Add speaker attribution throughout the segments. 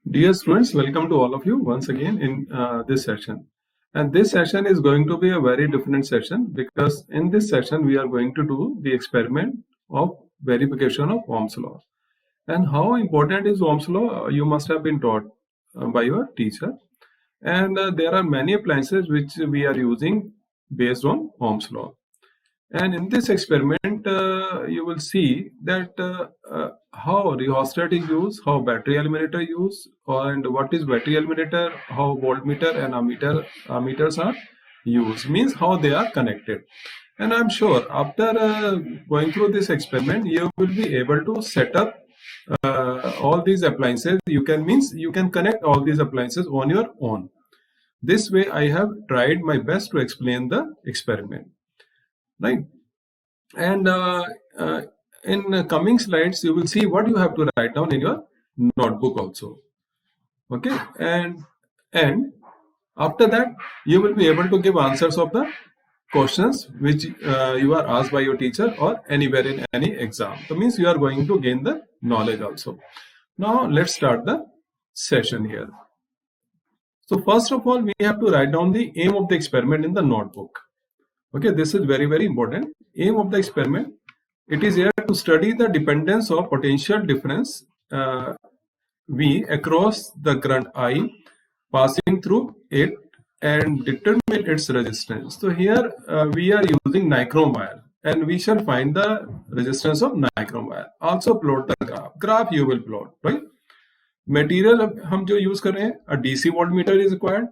Speaker 1: Dear students, welcome to all of you once again in this session. And this session is going to be a very different session because in this session we are going to do the experiment of verification of Ohm's law. And how important is Ohm's law? You must have been taught by your teacher. And there are many appliances which we are using based on Ohm's law. And in this experiment, you will see that how rheostat is used, how battery eliminator is used, and what is battery eliminator, how voltmeter and ammeters are used, means how they are connected. And I'm sure after going through this experiment, you will be able to set up all these appliances. You can connect all these appliances on your own. This way, I have tried my best to explain the experiment. Right, and in coming slides you will see what you have to write down in your notebook also. Okay, and after that you will be able to give answers of the questions which you are asked by your teacher or anywhere in any exam. So means you are going to gain the knowledge also. Now let's start the session here. So first of all, we have to write down the aim of the experiment in the notebook. Okay, this is very, very important. Aim of the experiment, it is here to study the dependence of potential difference V across the current I passing through it and determine its resistance. So here we are using nichrome wire and we shall find the resistance of nichrome wire. Also plot the graph. Graph you will plot, right? Material हम जो use कर रहे हैं, a DC voltmeter is required.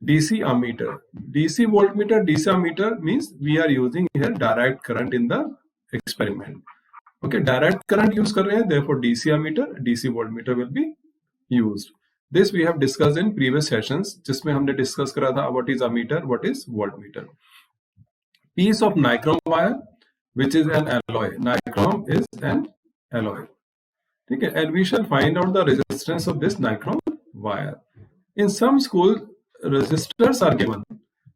Speaker 1: DC ammeter. DC voltmeter, DC ammeter means we are using here direct current in the experiment. Okay, direct current use कर रहे हैं, therefore DC ammeter, DC voltmeter will be used. This we have discussed in previous sessions, जिसमें हमने discuss करा था what is ammeter, what is voltmeter. Piece of nichrome wire, which is an alloy. Nichrome is an alloy. Okay, and we shall find out the resistance of this nichrome wire. In some school, resistors are given.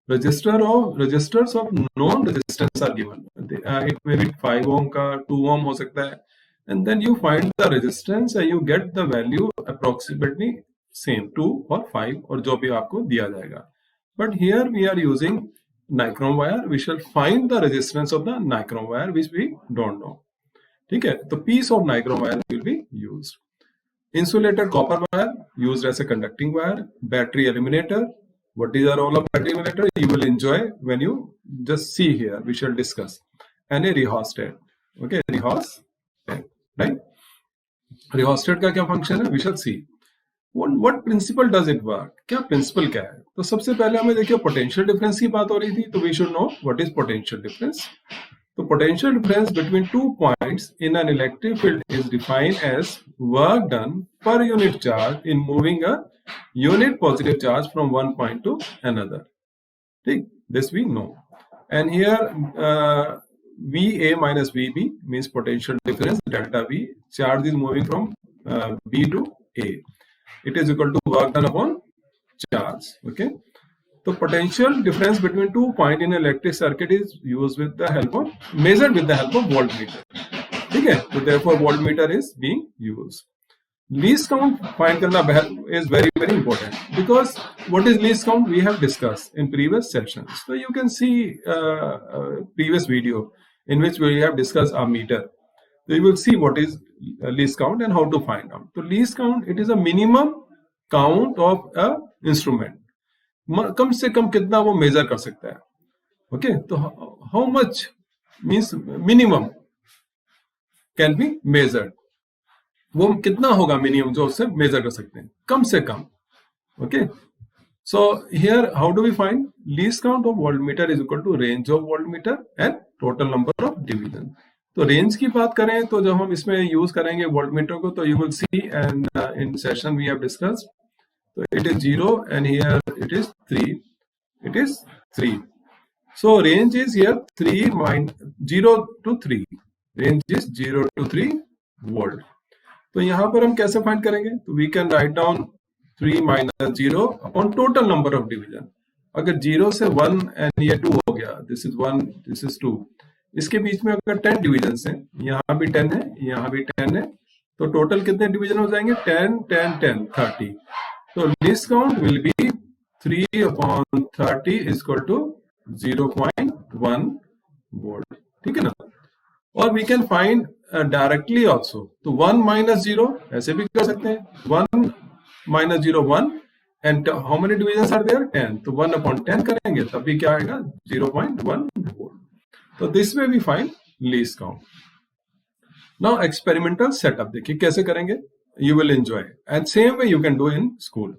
Speaker 1: Registers of known resistance are given. It may be 5 ohm का 2 ohm हो सकता है, and then you find the resistance and you get the value approximately same 2 or 5 और जो भी आपको दिया जाएगा. But here we are using nichrome wire. We shall find the resistance of the nichrome wire which we don't know. ठीक है, तो piece of nichrome wire will be used. Insulated copper wire used as a conducting wire. Battery eliminator. What is the role of battery eliminator? You will enjoy when you just see here. We shall discuss. And a rheostat. Okay, rheostat. Right? Rheostat का क्या function है? We shall see. What principle does it work? क्या principle क्या है? तो सबसे पहले हमें देखिए potential difference की बात हो रही थी, तो we should know what is potential difference. The potential difference between 2 points in an electric field is defined as work done per unit charge in moving a unit positive charge from one point to another. This we know. And here VA minus VB means potential difference delta V. Charge is moving from B to A. It is equal to work done upon charge. Okay. So potential difference between 2 points in electric circuit is used with the help of measured with the help of voltmeter. Okay, so therefore voltmeter is being used. Least count find करना is very, very important because what is least count we have discussed in previous sessions. So you can see previous video in which we have discussed ammeter. So you will see what is least count and how to find out. So least count, it is a minimum count of a instrument. कम से कम कितना वो major कर सकता है. Okay, तो how much means minimum can be measured. वो कितना होगा मिनिमम जो उससे मेजर कर सकते हैं, कम से कम. Okay, so here how do we find least count of voltmeter is equal to range of voltmeter and total number of division. तो रेंज की बात करें तो जब हम इसमें यूज करेंगे वोल्टमीटर को, तो you will see and in session we have discussed. So it is 0 and here it is 3. It is 3. So range is here 0 to 3. Range is 0 to 3 volt. तो यहाँ पर हम कैसे फाइंड करेंगे? तो we can write down 3 minus 0 upon total number of division. अगर 0 से 1 and ये 2 हो गया, this is 1, this is 2. इसके बीच में अगर 10 डिविजन हैं, यहाँ भी 10 है, यहाँ भी 10 है, तो टोटल कितने डिवीजन हो जाएंगे? 10 10 10 30। तो least count will be 3/30 equal to 0.1 volt. ठीक है ना? और we can find directly also. तो 1 माइनस 0 ऐसे भी कर सकते हैं, 1 minus 0 1 and how many division are there? 10। तो 1/10 करेंगे तब भी क्या आएगा? 0.1 वोल्ट। तो this way we find least count. Now experimental setup देखिए कैसे करेंगे, you will enjoy and same way you can do in school.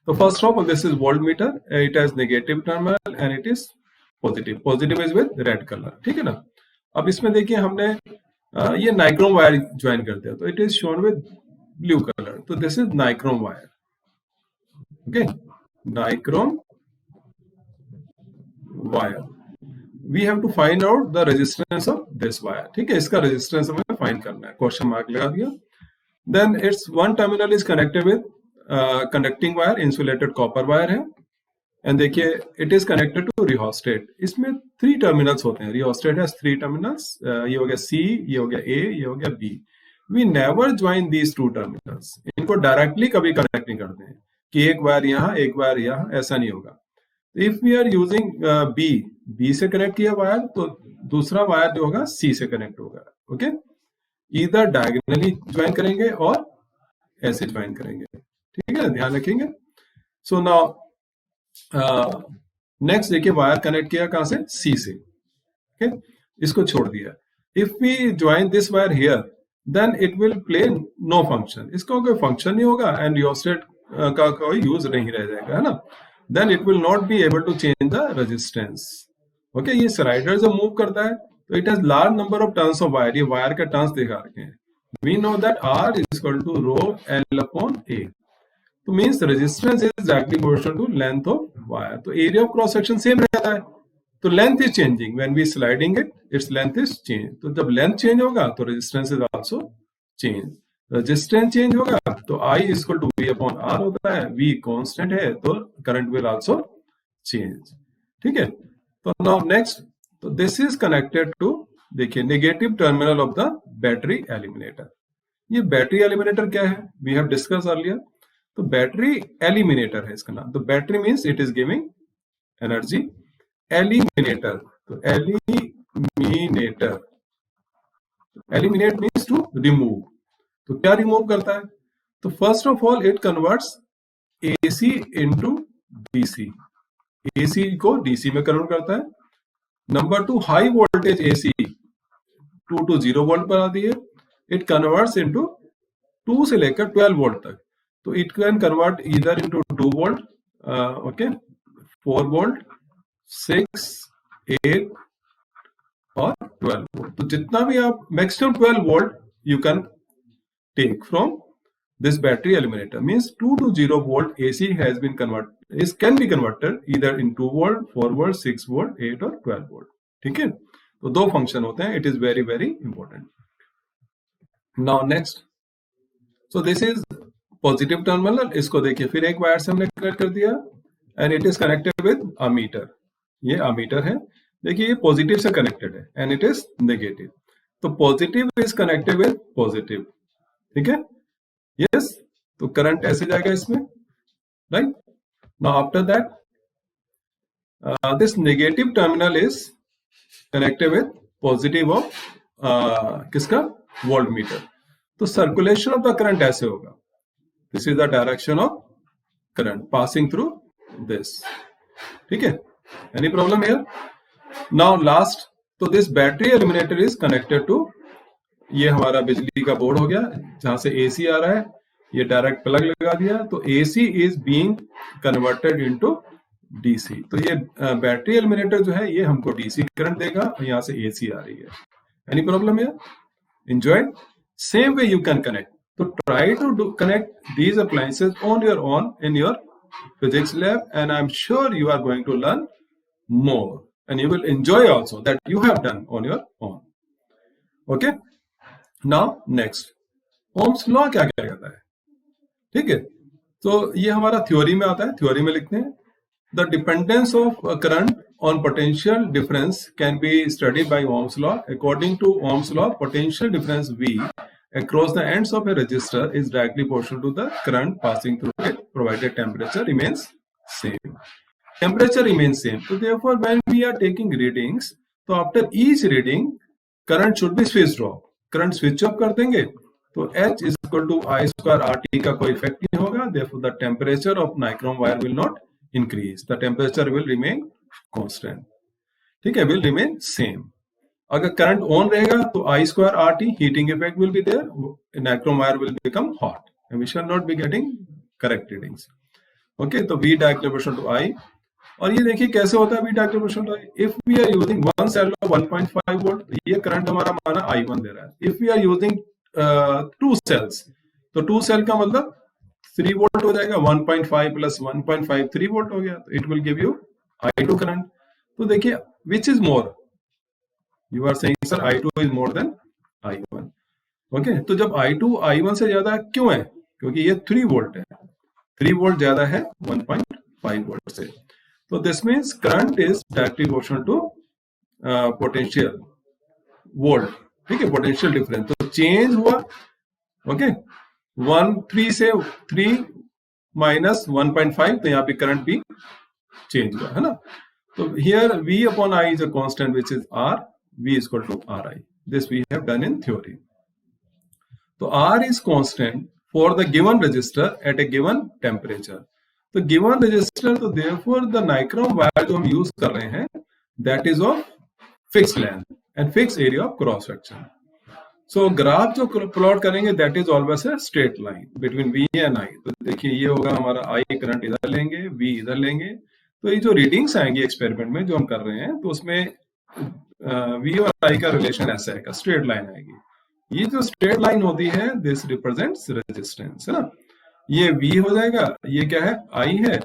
Speaker 1: तो first of all this is voltmeter, it has negative terminal and it is positive, positive is with red colour. ठीक है ना? अब इसमें देखिए हमने ये नाइक्रोम वायर ज्वाइन कर दिया, तो it is shown with blue colour. तो this is nichrome wire. Okay, nichrome wire. We have to find out the resistance of this wire. ठीक है, इसका रेजिस्टेंस हमें फाइंड करना है, क्वेश्चन मार्क लगा दिया। Then it's one terminal is connected with conducting wire, insulated copper wire है। And देखिए it is connected to rheostat. इसमें 3 टर्मिनल्स होते हैं, रिहोस्टेट हैज 3 टर्मिनल्स। ये हो गया C, ये हो गया A, ये हो गया B। We never join these 2 terminals. इनको डायरेक्टली कभी कनेक्ट नहीं करते हैं कि एक वायर यहाँ एक वायर यहाँ, ऐसा नहीं होगा। If we are using B से कनेक्ट किया वायर, तो दूसरा वायर जो होगा C से कनेक्ट होगा। ओके, इधर डायगोनली ज्वाइन करेंगे और ऐसे ज्वाइन करेंगे। ठीक है, ध्यान रखेंगे। सो नाउ नेक्स्ट देखिए वायर कनेक्ट किया कहां से? C से। ओके, इसको छोड़ दिया। If we join this wire here then it will play no function, इसका कोई फंक्शन नहीं होगा एंड रियोस्टेट का कोई यूज नहीं रह जाएगा, है ना? Then it will not be able to change the resistance. Okay, ये स्लाइडर जब मूव करता है तो it has large number of turns of wire. ये वायर का टर्न्स दिखा रखे हैं। We know that R is equal to rho L upon A। तो means resistance is directly proportional to length of wire. तो area of cross section same रहता है, तो length is changing when we sliding it, its length is change. तो जब length change होगा तो resistance is also change. Resistance change होगा तो I is equal to V upon R होता है। V कांस्टेंट है तो करंट विल आल्सो चेंज। ठीक है, तो नाउ नेक्स्ट, तो दिस इज कनेक्टेड टू, देखिए negative terminal of the battery eliminator. ये बैटरी एलिमिनेटर क्या है? We have discuss earlier. तो बैटरी एलिमिनेटर है इसका नाम। तो battery means it is giving energy. Eliminator, तो eliminator, eliminate means to remove. तो क्या रिमूव करता है? तो first of all it converts AC into DC। AC को DC में कन्वर्ट करता है। Number 2, high voltage AC 2 to 0 volt बना दिए, इट कन्वर्ट्स इनटू 2 से लेकर 12 वोल्ट तक। तो it can convert either into 2 volt, okay, 4 volt, 6, 8 और 12 वोल्ट। तो जितना भी आप maximum 12 volt you can take from this battery eliminator। means 2 to 0 volt AC has been converted, is can be converted either in 2 volt, 4 volt, 6 volt, 8 और 12 volt। ठीक है, तो 2 फंक्शन होते हैं। It is very very important. Now next, so this is positive terminal. इसको देखिए फिर एक वायर से हमने कनेक्ट कर दिया and it is connected with ammeter. ये अमीटर है, देखिए ये पॉजिटिव से कनेक्टेड है एंड इट इज नेगेटिव। तो positive is connected with positive. ठीक है, यस, तो करंट ऐसे जाएगा इसमें, right? Now after that this negative terminal is connected with positive of किसका? Voltmeter. तो सर्कुलेशन ऑफ द करंट ऐसे होगा। This is the direction of current passing through this. ठीक है, any problem here? Now last, तो this battery eliminator is connected to, ये हमारा बिजली का बोर्ड हो गया जहां से AC आ रहा है, ये डायरेक्ट प्लग लगा दिया। तो AC is being converted into DC। तो ये बैटरी एलिमिनेटर जो है ये हमको DC करंट देगा और यहाँ से AC आ रही है। Any problem here? Enjoy. Same way you can connect. तो try to connect these appliances on your own in your physics lab and I am sure you are going to learn more and you will enjoy also that you have done on your own. Okay, now next, Ohm's law क्या क्या कहता है? ठीक है, तो ये हमारा theory में आता है। थ्योरी में लिखते हैं, the dependence of current on potential difference can be studied by Ohm's law. According to Ohm's law, potential difference V across the ends of a resistor is directly proportional to the current passing through it, provided temperature remains same. Temperature remains same. So therefore, when we are taking readings, तो after each reading, current should be switched off. Current switch off कर देंगे, तो H is equal to I square RT का कोई effect नहीं होगा. Therefore, the temperature of nichrome wire will not increase. The temperature will remain constant. ठीक है, will remain same. अगर करंट ऑन रहेगा तो I square RT heating effect will be there. Nichrome wire will become hot, and we shall not be getting correct readings. Okay, तो V direct proportional to I. और ये देखिए कैसे होता है V direct proportional to I. If we are using one cell of 1.5 volt, ये current हमारा माना I1 दे रहा है. If we are using two cells, तो two cell का मतलब 3 वोल्ट हो जाएगा. 1.5 plus 1.5 3 वोल्ट हो गया. तो it will give you I2 current. तो देखिए which is more? You are saying sir I2 is more than I1. Okay, तो जब I2 I1 से ज्यादा क्यों है? क्योंकि ये 3 वोल्ट है. 3 वोल्ट ज्यादा है 1.5 वोल्ट से. तो this means current is directly proportional to potential volt. ठीक है, पोटेंशियल डिफरेंस. तो चेंज हुआ. ओके, 3 से 3 माइनस 1.5, तो यहाँ पे करंट भी चेंज हुआ है ना. तो here V upon I is a constant which is R. V is equal to Ri. This we have done in theory. तो R is constant for the given resistor at a given temperature. तो given resistor, तो therefore the nichrome wire जो हम use कर रहे हैं that is of fixed length and fixed area of cross section. So graph जो plot करेंगे that is always a straight line between V and I. तो देखिए ये होगा हमारा I करंट इधर लेंगे, V इधर लेंगे. तो ये जो रीडिंग्स आएंगी एक्सपेरिमेंट में जो हम कर रहे हैं, तो उसमें V और I का रिलेशन ऐसा है, स्ट्रेट लाइन आएगी. ये जो स्ट्रेट लाइन होती है दिस रिप्रेजेंट्स रेजिस्टेंस, है ना. ये V हो जाएगा, ये क्या है I है.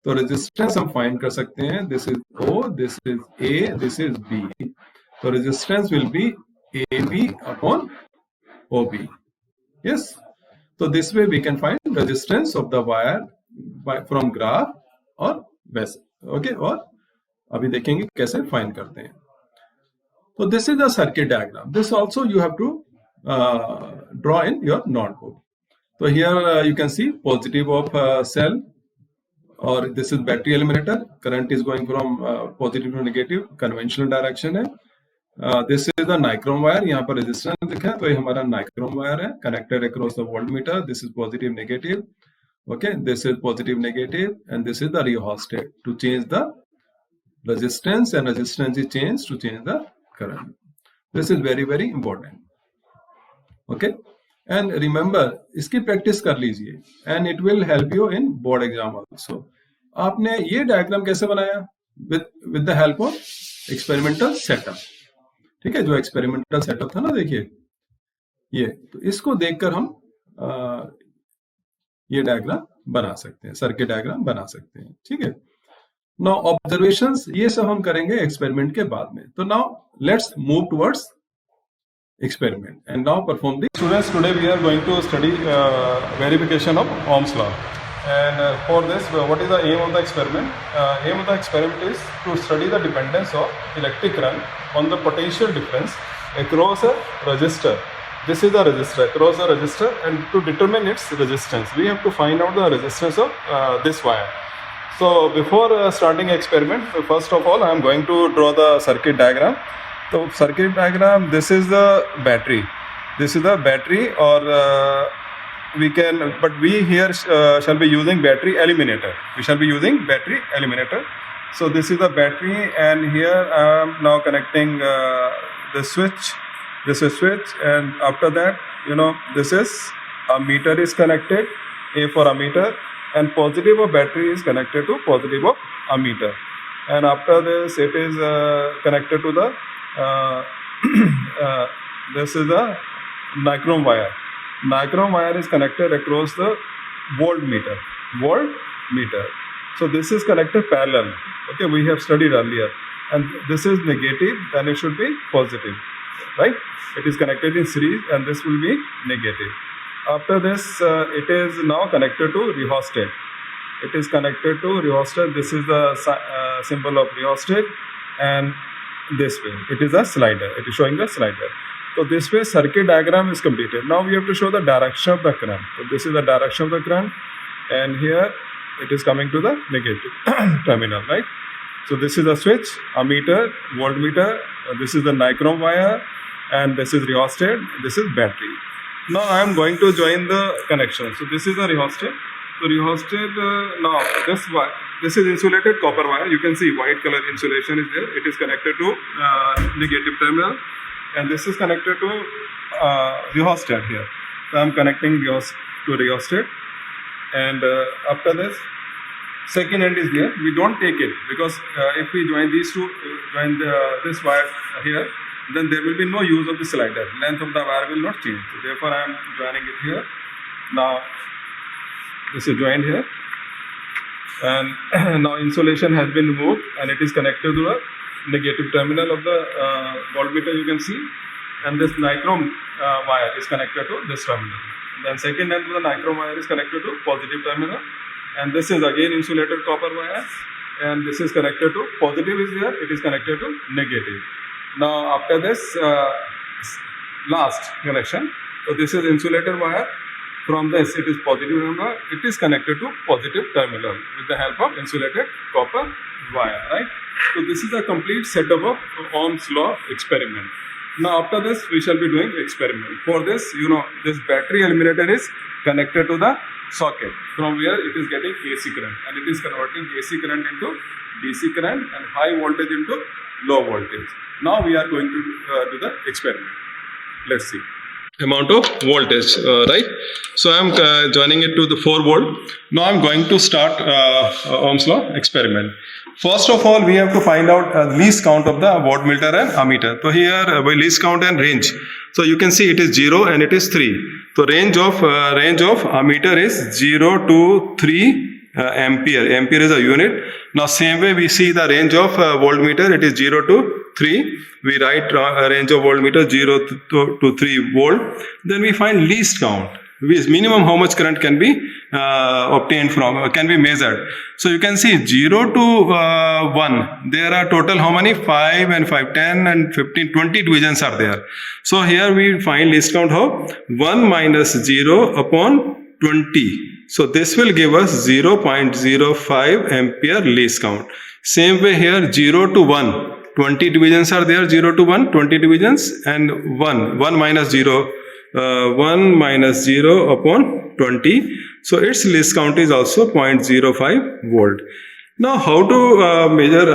Speaker 1: तो रेजिस्टेंस हम फाइंड कर सकते हैं. This is O, this is A, this is B. तो resistance will be AB upon OB. Yes, तो this way we can find resistance of the wire from graph और वैसे. ओके, और अभी देखेंगे कैसे फाइंड करते हैं. तो this is the circuit diagram. This also you have to draw in your notebook. So here you can see positive of cell, or this is battery eliminator. Current is going from positive to negative, conventional direction है. This is the nichrome wire. यहाँ पर resistance लिखा है, तो ये हमारा nichrome wire है, connected across the voltmeter. This is positive negative. Okay, this is positive negative, and this is the rheostat to change the resistance, and resistance is changed to change the current. This is very very important. Okay, and remember इसकी practice कर लीजिए, and it will help you in board exam also. आपने ये diagram कैसे बनाया? with the help of experimental setup. ठीक है, जो एक्सपेरिमेंटल सेटअप था ना, देखिए ये, तो इसको देखकर हम ये डायग्राम बना सकते हैं, सर्किट डायग्राम बना सकते हैं. ठीक है. नाउ ऑब्जर्वेशंस ये सब हम करेंगे एक्सपेरिमेंट के बाद में. तो now let's move towards experiment and now perform the students. Today we are going to study verification of Ohm's law, and for this what is the aim of the experiment? Aim of the experiment is to study the dependence of electric current on the potential difference across a resistor. This is the resistor, across the resistor, and to determine its resistance we have to find out the resistance of this wire. So before starting experiment, first of all I am going to draw the circuit diagram. तो circuit diagram, this is the battery, this is the battery, और we can, but we here shall be using battery eliminator. We shall be using battery eliminator. So this is the battery, and here I am now connecting the switch. This is switch, and after that, you know, this is a meter is connected, A for ammeter, and positive of battery is connected to positive of ammeter. And after this, it is connected to the this is the nichrome wire. Nichrome wire is connected across the voltmeter. So this is connected parallel. Okay, we have studied earlier. And this is negative, then it should be positive, right? It is connected in series, and this will be negative. After this, it is now connected to rheostat. It is connected to rheostat. This is the symbol of rheostat, and this way it is a slider. It is showing the slider. So this way circuit diagram is completed. Now we have to show the direction of the current. So this is the direction of the current, and here it is coming to the negative terminal, right? So this is a switch, ammeter, voltmeter, this is the nichrome wire, and this is rheostat, this is battery. Now I am going to join the connection. So this is the rheostat. So rheostat, now this is insulated copper wire. You can see white color insulation is there. It is connected to negative terminal, and this is connected to rheostat here. So I am connecting to rheostat, and after this, second end is there. We don't take it because if we join these two, this wire here, then there will be no use of the slider. Length of the wire will not change. So therefore, I am joining it here. Now, this is joined here, and now insulation has been removed, and it is connected to the negative terminal of the voltmeter. You can see, and this nichrome wire is connected to this terminal. Then second end of the nichrome wire is connected to positive terminal. And this is again insulated copper wire, and this is connected to positive is there, it is connected to negative. Now after this last connection, so this is insulated wire. From this it is positive terminal, it is connected to positive terminal with the help of insulated copper wire, right? So this is a complete setup of Ohm's law experiment. Now after this we shall be doing experiment. For this, this battery eliminator is connected to the socket, from where it is getting AC current, and it is converting AC current into DC current and high voltage into low voltage. Now we are going to do the experiment. Let's see. Amount of voltage, right? So I am joining it to the 4 volt. Now I am going to start Ohm's law experiment. First of all, we have to find out least count of the voltmeter and ammeter. So here by least count and range. So you can see it is 0 and it is 3. So range of ammeter is 0 to 3 ampere. Ampere is a unit. Now same way we see the range of voltmeter, it is 0 to 3. We write range of voltmeter 0 to 3 volt. Then we find least count. With minimum how much current can be obtained from, can be measured. So you can see 0 to 1, there are total how many? 5 and 5, 10 and 15, 20 divisions are there. So here we find least count how? 1 minus 0 upon 20. So this will give us 0.05 ampere least count. Same way here 0 to 1, 20 divisions are there, 0 to 1, 20 divisions, and 1 minus 0. 1 minus 0 upon 20. So its least count is also 0.05 volt. Now how to measure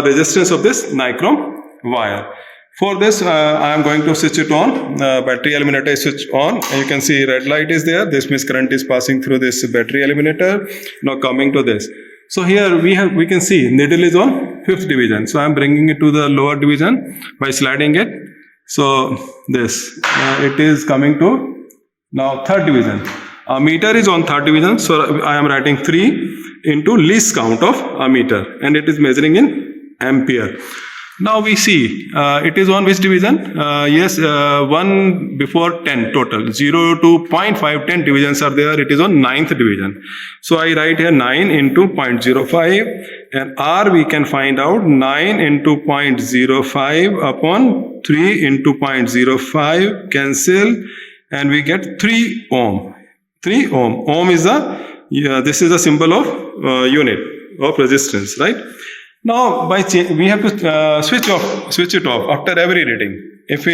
Speaker 1: resistance of this nichrome wire? For this I am going to switch it on. Battery eliminator is switched on. You can see red light is there. This means current is passing through this battery eliminator. Now coming to this. So here we can see needle is on 5th division. So I am bringing it to the lower division by sliding it. So this it is coming to now 3rd division. Ammeter is on 3rd division, so I am writing 3 into least count of ammeter, and it is measuring in ampere. Now we see it is on which division? 1 before 10 total, 0 to 0.5, 10 divisions are there. It is on 9th division. So I write here 9 into 0.05, and R we can find out 9 into 0.05 upon 3 into 0.05 cancel, and we get 3 ohm. 3 ohm. Ohm is this is a symbol of unit of resistance, right? Now we have to switch it off after every reading. If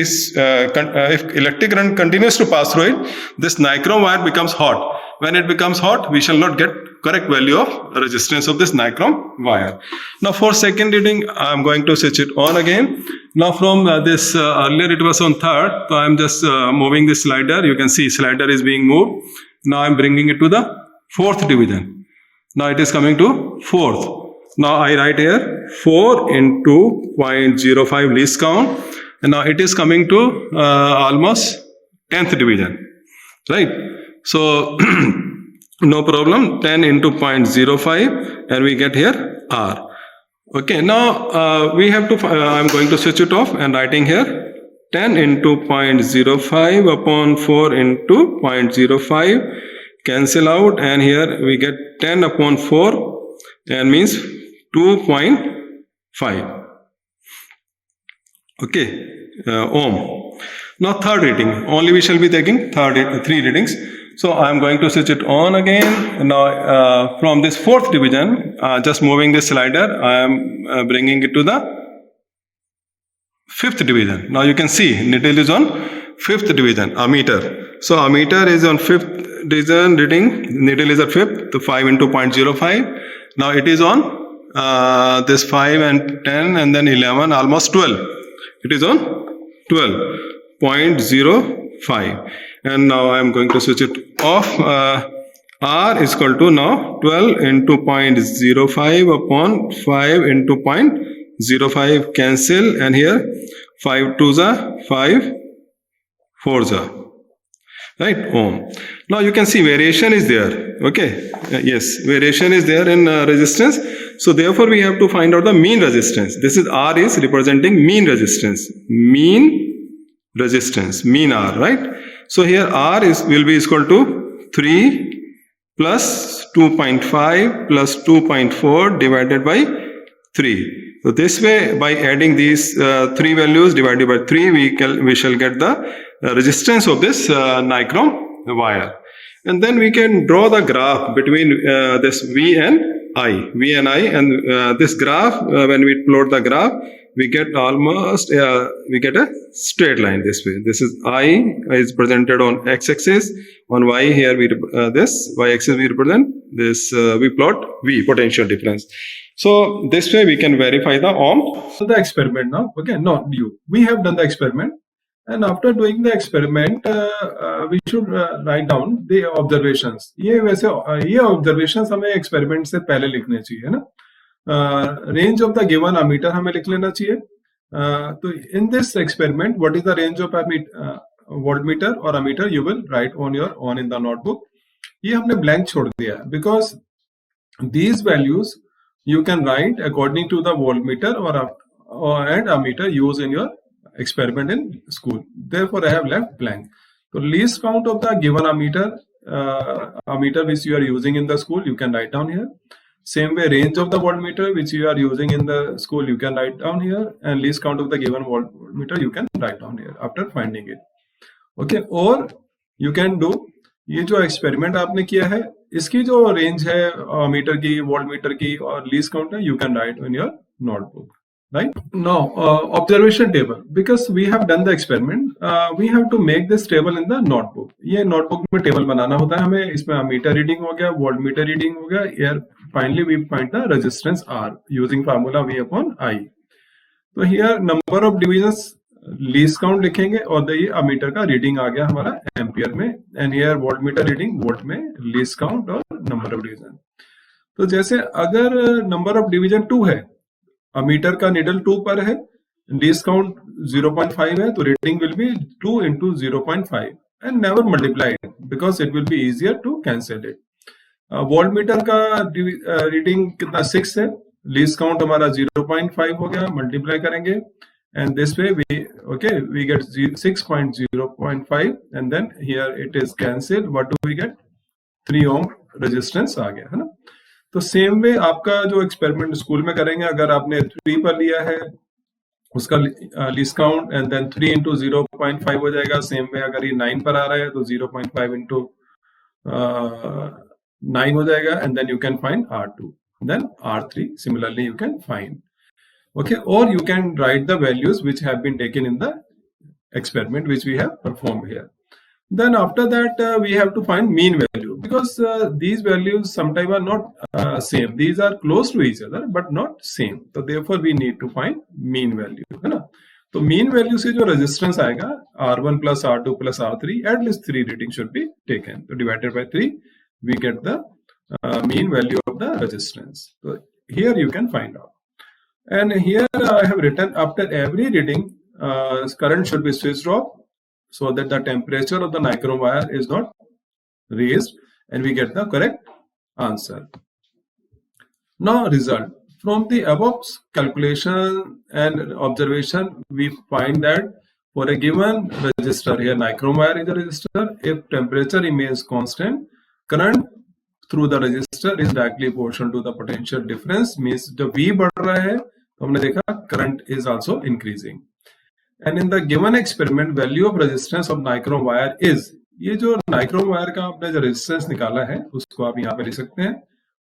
Speaker 1: electric current continues to pass through it, this nichrome wire becomes hot. When it becomes hot, we shall not get correct value of resistance of this nichrome wire. Now for second reading, I am going to switch it on again. Now from this earlier it was on 3rd, so I am just moving the slider. You can see slider is being moved. Now I am bringing it to the 4th division. Now it is coming to 4th. Now I write here 4 into 0.05 least count, and now it is coming to almost 10th division, right? So no problem, 10 into 0.05, and we get here R. Okay, now we have to, I am going to switch it off and writing here 10 into 0.05 upon 4 into 0.05, cancel out, and here we get 10 upon 4, and means 2.5. Okay, ohm. Now third reading, only we shall be taking three readings. So I am going to switch it on again. Now from this fourth division, just moving this slider, I am bringing it to the fifth division. Now you can see needle is on fifth division, ammeter. So ammeter is on fifth division reading, needle is at fifth, so 5 into 0.05. Now it is on this 5 and 10 and then 11, almost 12. It is on 12.05. And now I am going to switch it off. R is equal to now 12 into 0.05 upon 5 into 0.05 cancel, and here 5 2s are 5 4s are, right, ohm. Now you can see variation is there. Okay, yes, variation is there in resistance. So therefore we have to find out the mean resistance. This is R is representing mean resistance, mean R, right? So here R will be equal to 3 plus 2.5 plus 2.4 divided by 3. So this way, by adding these three values divided by 3, we shall get the resistance of this nichrome wire. And then we can draw the graph between this V and I. And this graph, when we plot the graph, we get almost we get a straight line this way. This is I is presented on x-axis. On y here we this y-axis we represent this. We plot V, potential difference. So this way we can verify the ohm. So the experiment now. Okay, not you. We have done the experiment, and after doing the experiment, we should write down the observations. ये वैसे ये observations हमें experiment से पहले लिखने चाहिए, है ना? Range of the given ammeter हमें लिख लेना चाहिए. तो in this experiment, what is the range of voltmeter or ammeter? You will write on in the notebook. ये हमने blank छोड़ दिया है because these values you can write according to the voltmeter and ammeter used in your experiment in school. Therefore, I have left blank. So least count of the given ammeter which you are using in the school, you can write down here. Same way, range of the voltmeter which you are using in the school, you can write down here, and least count of the given voltmeter you can write down here after finding it. Okay, or you can do ये जो experiment आपने किया है इसकी जो range है metre की, voltmeter की और लीस्ट काउंट है, you can right in your notebook. Right now, observation table, because we have done the experiment, we have to make this table in the notebook. ये notebook में table बनाना होता है हमें. इसमें ammeter reading हो गया, voltmeter reading हो गया. Here finally we find the resistance R using formula V upon I. तो here number of divisions least count लिखेंगे और ये ammeter का reading आ गया हमारा एम्पियर में, and here voltmeter reading volt में, least count और number of division. तो जैसे अगर number of division 2 है, अमीटर का निडल 2 पर है, लीस्ट काउंट 0.5 है, तो reading will be 2 into 0.5 and never multiply it because it will be easier to cancel it. Voltmeter का रीडिंग कितना 6 है, लीस्ट काउंट हमारा 0.5 हो गया, मल्टीप्लाई करेंगे and this way we get 6.0.5 and then here it is cancel. What do we get? 3 ohm resistance आ गया, है ना. तो सेम वे आपका जो एक्सपेरिमेंट स्कूल में करेंगे, अगर आपने 3 पर लिया है उसका least count and then 3 into 0.5 हो जाएगा. सेम वे अगर ये 9 पर आ रहा है तो 0.5 into 9 हो जाएगा and then you can find R2, then R3 similarly you can find. Okay, और you can write the values which have been taken in the experiment which we have performed here. Then after that we have to find mean value, because these values sometimes are not same. These are close to each other but not same. So therefore we need to find mean value, है ना. तो mean value से जो resistance आएगा R1 plus R2 plus R3, at least 3 reading should be taken. So divided by 3 we get the mean value of the resistance. So here you can find out. And here I have written after every reading current should be switched off, so that the temperature of the nichrome wire is not raised, and we get the correct answer. Now result. From the above calculation and observation, we find that for a given resistor, here nichrome wire is a resistor, if temperature remains constant, current through the resistor is directly proportional to the potential difference. Means जब V बढ़ रहा है तो हमने देखा current is also increasing. and in the given experiment value of resistance of nichrome wire is, ये जो nichrome wire का आपने जो रेजिस्टेंस निकाला है उसको आप यहाँ पे लिख सकते हैं,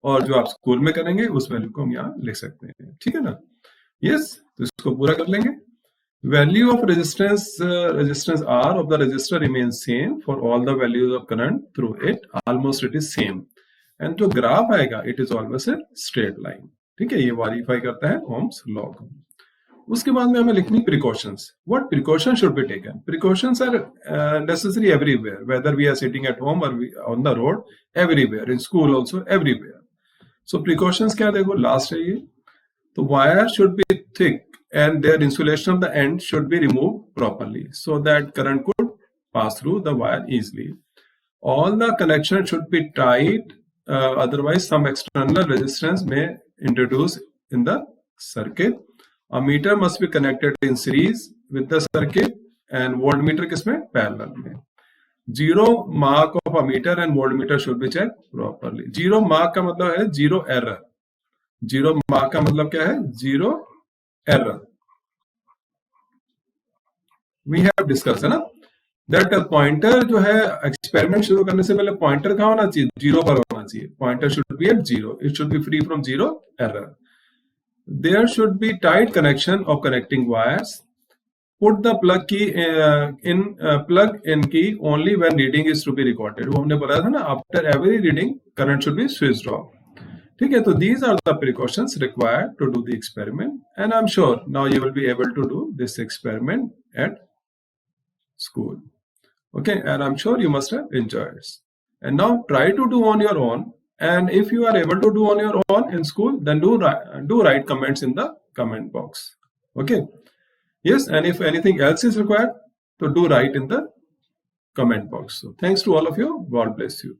Speaker 1: और जो आप स्कूल में करेंगे उस वैल्यू को हम यहाँ लिख सकते हैं, ठीक है ना। यस, तो इसको पूरा कर लेंगे। Value of resistance R of the resistor remains same for all the values of current through it, almost it is same, and जो ग्राफ आएगा it is always a straight line, ठीक है, ये वेरीफाई करता है Ohm's law को। उसके बाद में हमें लिखनी precautions. What precautions should be taken? Precautions are necessary everywhere, whether we are sitting at home or on the road, everywhere, in school also, everywhere. So precautions क्या देखो, last है ये, तो wire should be thick and their insulation of the end should be removed properly so that current could pass through the wire easily. All the connections should be tight, otherwise some external resistance may introduce in the circuit. A meter must be connected in series with the circuit and voltmeter किसमें, parallel में. Zero mark of a meter and voltmeter should be checked properly. Zero mark का मतलब है zero error. Zero mark का मतलब क्या है, zero error. We have discussed है ना, that पॉइंटर जो है एक्सपेरिमेंट शुरू करने से पहले पॉइंटर कहाँ होना चाहिए, जीरो पर होना चाहिए. Pointer should be at zero, it should be free from zero error. There should be tight connection of connecting wires. Put the plug key plug in key only when reading is to be recorded. वो हमने बोला था ना, after every reading current should be switched off. ठीक है, तो these are the precautions required to do the experiment, and I'm sure now you will be able to do this experiment at school. Okay, and I'm sure you must have enjoyed it. And now try to do on your own, and if you are able to do on your own in school, then do write comments in the comment box. Okay, yes, and if anything else is required, so do write in the comment box. So thanks to all of you. God bless you.